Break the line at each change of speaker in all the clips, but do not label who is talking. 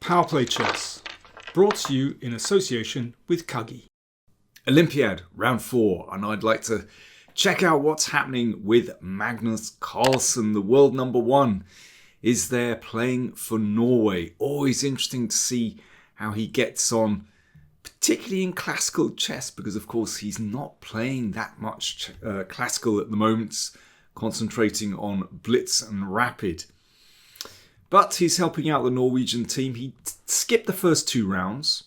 PowerPlayChess, brought to you in association with Kagi.
Olympiad, round 4, and I'd like to check out what's happening with Magnus Carlsen, the world number 1, is there playing for Norway. Always interesting to see how he gets on, particularly in classical chess, because of course he's not playing that much classical at the moment, concentrating on blitz and rapid. But he's helping out the Norwegian team. He skipped the first 2 rounds,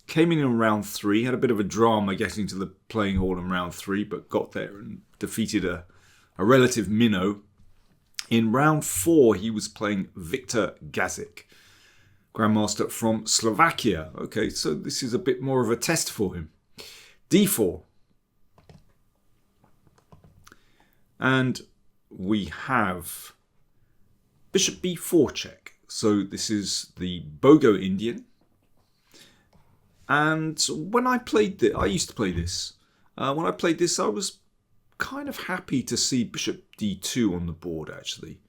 came in round 3, had a bit of a drama getting to the playing hall in round 3, but got there and defeated a relative minnow. In round 4, he was playing Viktor Gazik, grandmaster from Slovakia. Okay, so this is a bit more of a test for him. d4. And we have Bishop b4 check. So this is the Bogo Indian. And when I played this, I used to play this. When I played this, I was kind of happy to see Bishop d2 on the board, actually.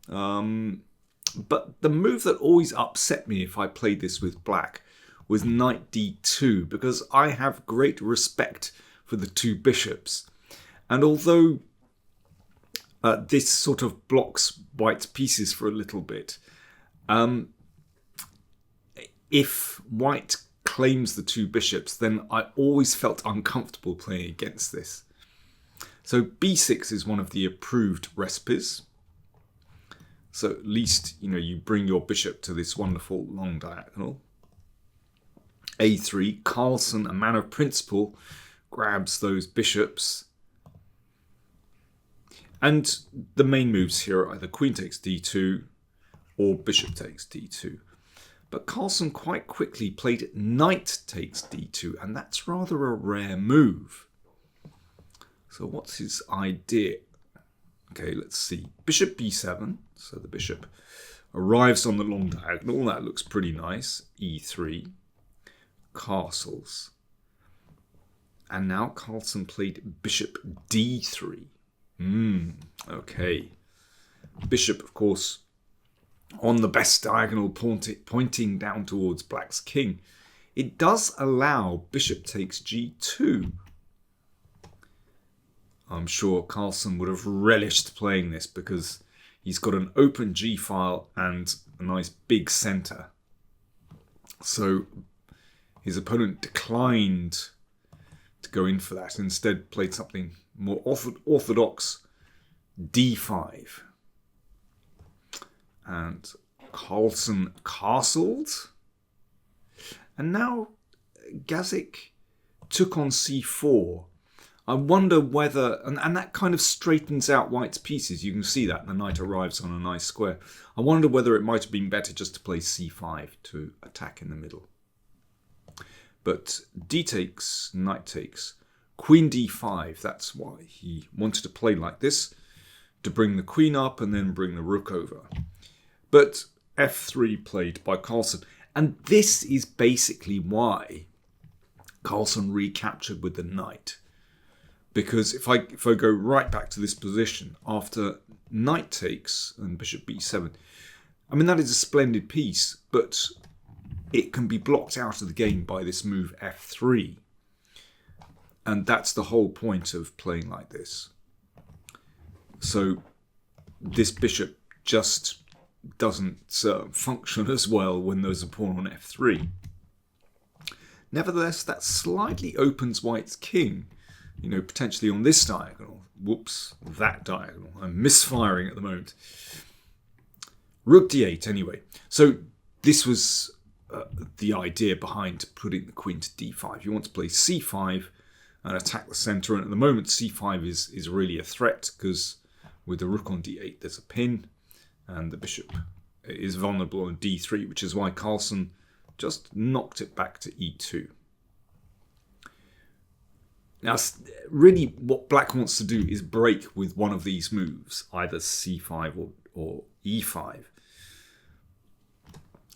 But the move that always upset me if I played this with black was knight d2, because I have great respect for the 2 bishops. And although this sort of blocks white's pieces for a little bit, if white claims the 2 bishops, then I always felt uncomfortable playing against this. So b6 is one of the approved recipes. So at least, you bring your bishop to this wonderful long diagonal. a3, Carlsen, a man of principle, grabs those bishops. And the main moves here are either queen takes d2 or bishop takes d2. But Carlsen quite quickly played knight takes d2, and that's rather a rare move. So what's his idea? Okay, let's see. Bishop b7. So the bishop arrives on the long diagonal. That looks pretty nice. e3. Castles. And now Carlsen played bishop d3. Okay. Bishop, of course, on the best diagonal, pointing down towards black's king. It does allow bishop takes g2. I'm sure Carlsen would have relished playing this because he's got an open g-file and a nice big center. So his opponent declined to go in for that. Instead played something more orthodox, d5. And Carlsen castled. And now Gazik took on c4. I wonder whether, and that kind of straightens out white's pieces. You can see that the knight arrives on a nice square. I wonder whether it might have been better just to play c5 to attack in the middle. But d takes, knight takes, queen d5. That's why he wanted to play like this, to bring the queen up and then bring the rook over. But f3 played by Carlsen. And this is basically why Carlsen recaptured with the knight. Because if I go right back to this position, after knight takes and bishop b7, I mean, that is a splendid piece, but it can be blocked out of the game by this move f3. And that's the whole point of playing like this. So this bishop just doesn't function as well when there's a pawn on f3. Nevertheless, that slightly opens white's king, potentially on this diagonal. Whoops, that diagonal. I'm misfiring at the moment. Rook d8 anyway. So this was the idea behind putting the queen to d5. You want to play c5 and attack the center. And at the moment, c5 is really a threat because with the rook on d8, there's a pin. And the bishop is vulnerable on d3, which is why Carlsen just knocked it back to e2. Now, really what black wants to do is break with one of these moves, either c5 or e5.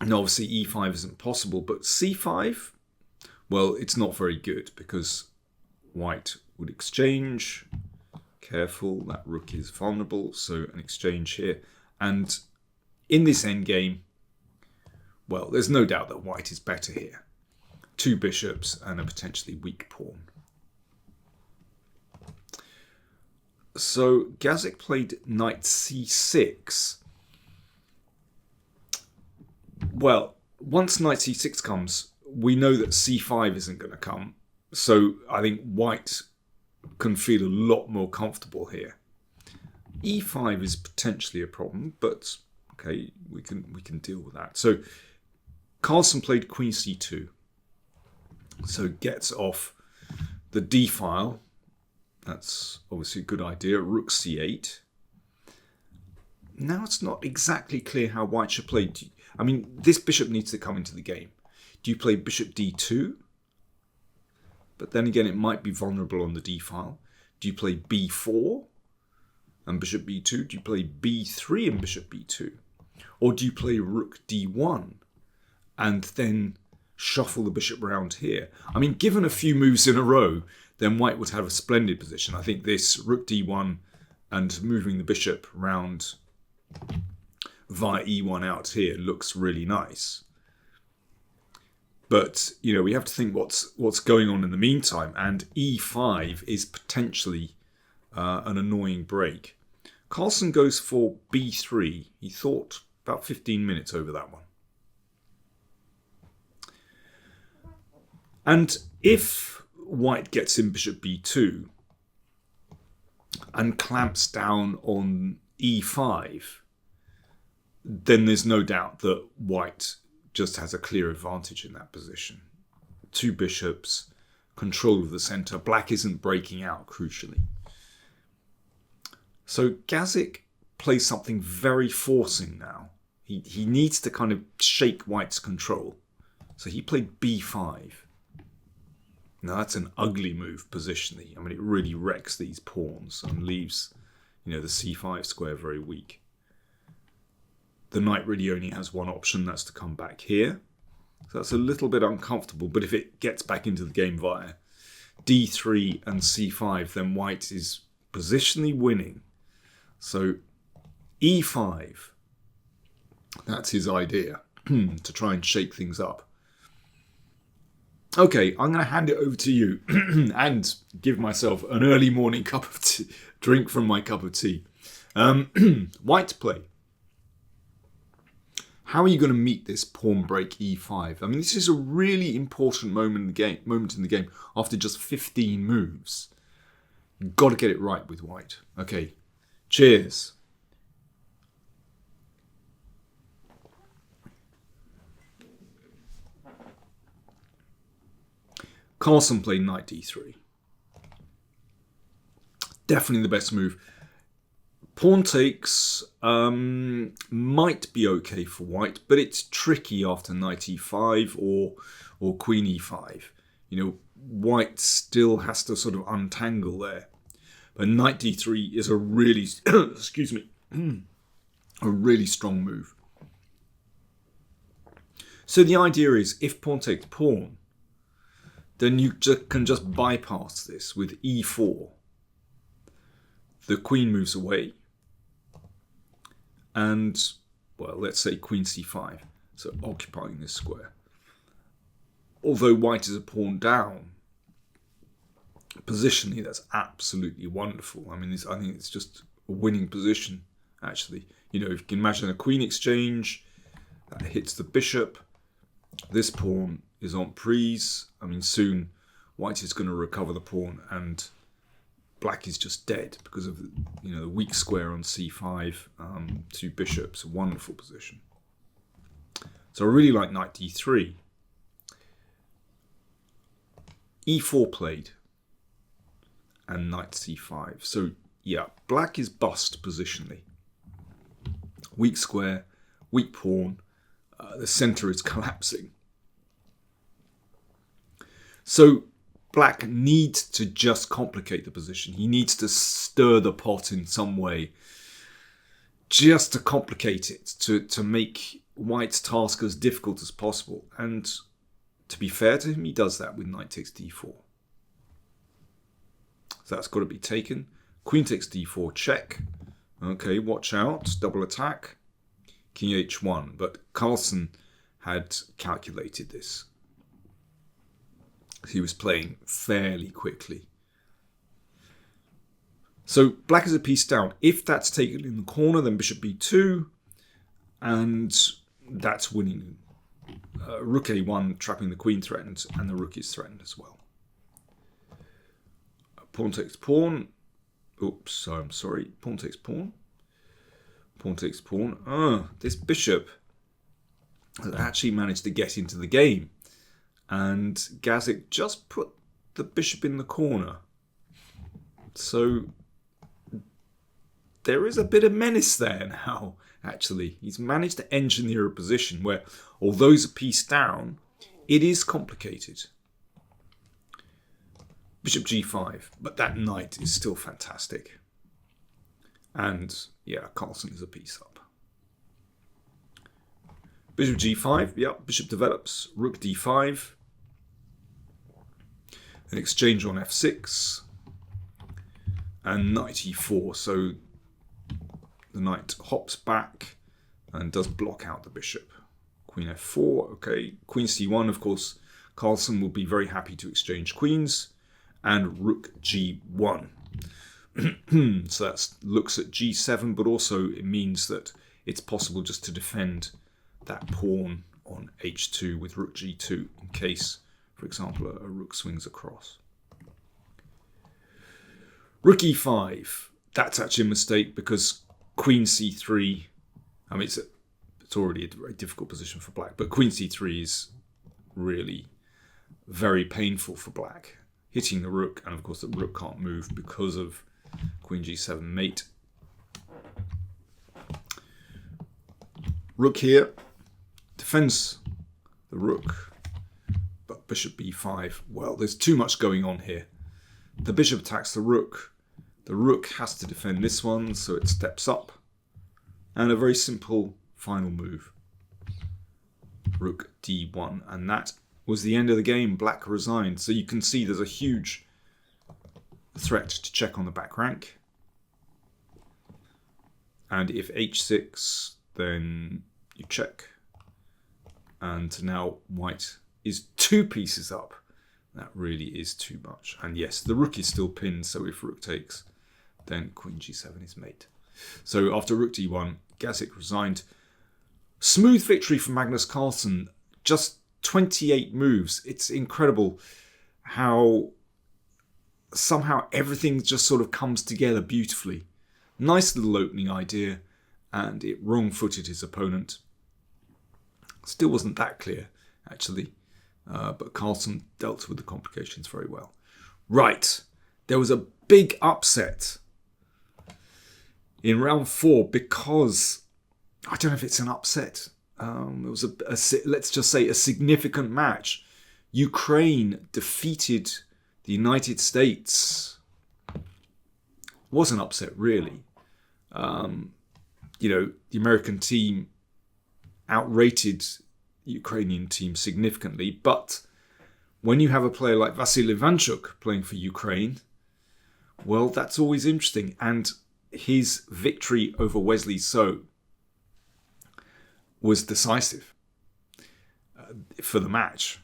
And obviously e5 isn't possible, but c5, well, it's not very good because white would exchange. Careful, that rook is vulnerable, so an exchange here. And in this endgame, well, there's no doubt that white is better here. 2 bishops and a potentially weak pawn. So Gazik played knight c6. Well, once knight c6 comes, we know that c5 isn't going to come. So I think white can feel a lot more comfortable here. e5 is potentially a problem, but okay, we can deal with that. So Carlsen played queen c2. So gets off the d file. That's obviously a good idea. Rook c8. Now it's not exactly clear how white should play. I mean, this bishop needs to come into the game. Do you play bishop d2? But then again, it might be vulnerable on the d file. Do you play b4 and bishop b2? Do you play b3 and bishop b2? Or do you play rook d1 and then shuffle the bishop around here? I mean, given a few moves in a row, then white would have a splendid position. I think this rook d1 and moving the bishop round via e1 out here looks really nice. But, you know, we have to think what's going on in the meantime, and e5 is potentially an annoying break. Carlsen goes for b3. He thought about 15 minutes over that one. And if white gets in bishop b2 and clamps down on e5, then there's no doubt that white just has a clear advantage in that position. 2 bishops, control of the centre. Black isn't breaking out, crucially. So Gazik plays something very forcing now. He needs to kind of shake white's control. So he played b5. Now that's an ugly move positionally. I mean, it really wrecks these pawns and leaves, you know, the c5 square very weak. The knight really only has one option, that's to come back here. So that's a little bit uncomfortable, but if it gets back into the game via d3 and c5, then white is positionally winning. So e5, that's his idea, to try and shake things up. Okay, I'm going to hand it over to you and give myself an early morning cup of tea, drink from my cup of tea. White play. How are you going to meet this pawn break e5? I mean, this is a really important moment in the game after just 15 moves. You've got to get it right with white. Okay, cheers. Carlsen played knight d3. Definitely the best move. Pawn takes might be okay for white, but it's tricky after knight e5 or queen e5. You know, white still has to sort of untangle there. But knight d3 is a really, excuse me, a really strong move. So the idea is, if pawn takes pawn, then you can just bypass this with e4. The queen moves away. And, well, let's say queen c5, so occupying this square. Although white is a pawn down, positionally that's absolutely wonderful. I mean, I think it's just a winning position, actually. You know, if you can imagine a queen exchange, that hits the bishop. This pawn is en prise. I mean, soon white is going to recover the pawn and black is just dead because of, you know, the weak square on c5, 2 bishops, a wonderful position. So I really like knight d3. e4 played and knight c5. So yeah, black is bust positionally. Weak square, weak pawn, the centre is collapsing. So black needs to just complicate the position. He needs to stir the pot in some way, just to complicate it, to make white's task as difficult as possible. And to be fair to him, he does that with knight takes d4. So that's got to be taken. Queen takes d4, check. Okay, watch out, double attack. King h1, but Carlsen had calculated this. He was playing fairly quickly. So black is a piece down. If that's taken in the corner, then bishop b2, and that's winning. Rook a1, trapping the queen threatened, and the rook is threatened as well. Pawn takes pawn. Oops, I'm sorry. Pawn takes pawn. Pawn takes pawn. This bishop has actually managed to get into the game. And Gazik just put the bishop in the corner. So there is a bit of menace there now, actually. He's managed to engineer a position where, although he's a piece down, it is complicated. Bishop g5, but that knight is still fantastic. And, yeah, Carlsen is a piece up. Bishop g5, yep, bishop develops. Rook d5. An exchange on f6. And knight e4, so the knight hops back and does block out the bishop. Queen f4, okay. Queen c1, of course, Carlsen will be very happy to exchange queens. And rook g1. So that looks at g7, but also it means that it's possible just to defend that pawn on h2 with rook g2 in case, for example, a rook swings across. Rook e5. That's actually a mistake because queen c3. I mean, it's already a very difficult position for black, but queen c3 is really very painful for black. Hitting the rook, and of course the rook can't move because of queen g7 mate. Rook here defends the rook, but bishop b5. Well, there's too much going on here. The bishop attacks the rook. The rook has to defend this one, so it steps up. And a very simple final move. Rook d1, and that was the end of the game. Black resigned. So you can see there's a huge threat to check on the back rank. And if h6, then you check. And now white is 2 pieces up. That really is too much. And yes, the rook is still pinned, so if rook takes, then queen g7 is mate. So after rook d1, Gazik resigned. Smooth victory for Magnus Carlsen. Just 28 moves. It's incredible how somehow everything just sort of comes together beautifully. Nice little opening idea, and it wrong-footed his opponent. Still wasn't that clear, actually, but Carlsen dealt with the complications very well. Right, there was a big upset in round 4 because, I don't know if it's an upset, it was let's just say a significant match. Ukraine defeated the United States. Was an upset, really. The American team outrated the Ukrainian team significantly, but when you have a player like Vasil Ivanchuk playing for Ukraine, well, that's always interesting. And his victory over Wesley So was decisive for the match.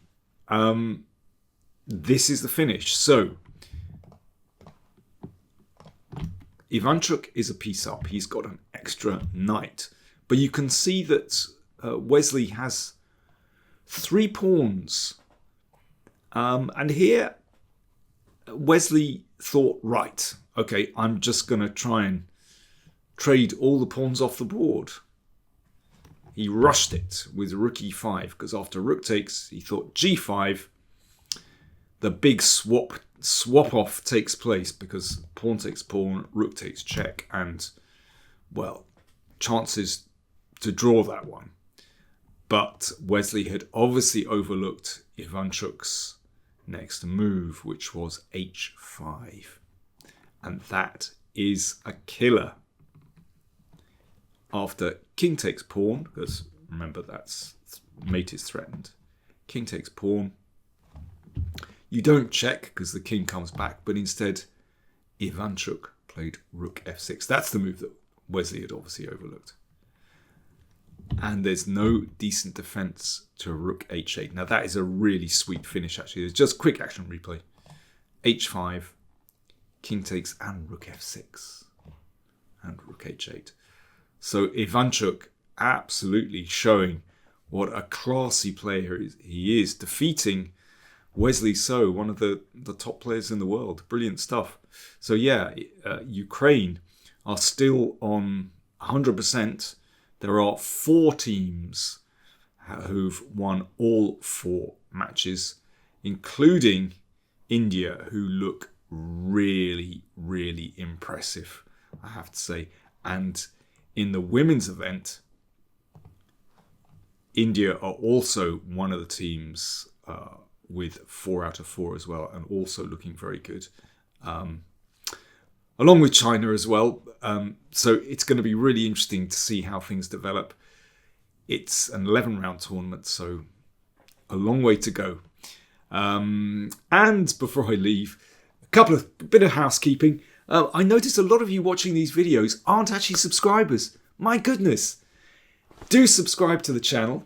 This is the finish. So Ivanchuk is a piece up. He's got an extra knight. But you can see that Wesley has 3 pawns. And here Wesley thought, right, okay, I'm just going to try and trade all the pawns off the board. He rushed it with rook e5 because after rook takes, he thought g5, the big swap off takes place because pawn takes pawn, rook takes check, and, well, chances to draw that one. But Wesley had obviously overlooked Ivanchuk's next move, which was h5. And that is a killer. After king takes pawn, because remember that's mate is threatened. King takes pawn. You don't check because the king comes back, but instead Ivanchuk played rook f6. That's the move that Wesley had obviously overlooked. And there's no decent defense to rook h8. Now that is a really sweet finish actually. There's just quick action replay. h5, king takes, and rook f6. And rook h8. So Ivanchuk absolutely showing what a classy player he is, defeating Wesley So, one of the top players in the world. Brilliant stuff. So yeah, Ukraine are still on 100%. There are 4 teams who've won all 4 matches, including India, who look really, really impressive, I have to say. And in the women's event, India are also one of the teams with 4 out of 4 as well, and also looking very good. Along with China as well. So it's going to be really interesting to see how things develop. It's an 11-round tournament, so a long way to go. And before I leave, a bit of housekeeping. I noticed a lot of you watching these videos aren't actually subscribers. My goodness. Do subscribe to the channel.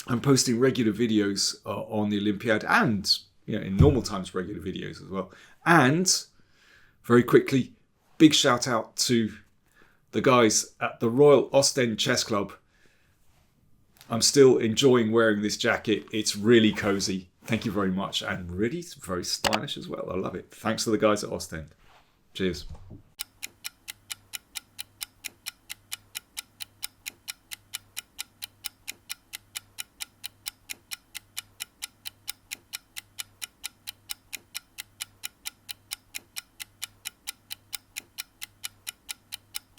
I'm posting regular videos on the Olympiad and in normal times regular videos as well. And very quickly, big shout out to the guys at the Royal Ostend Chess Club. I'm still enjoying wearing this jacket. It's really cozy. Thank you very much. And really very stylish as well. I love it. Thanks to the guys at Ostend. Cheers.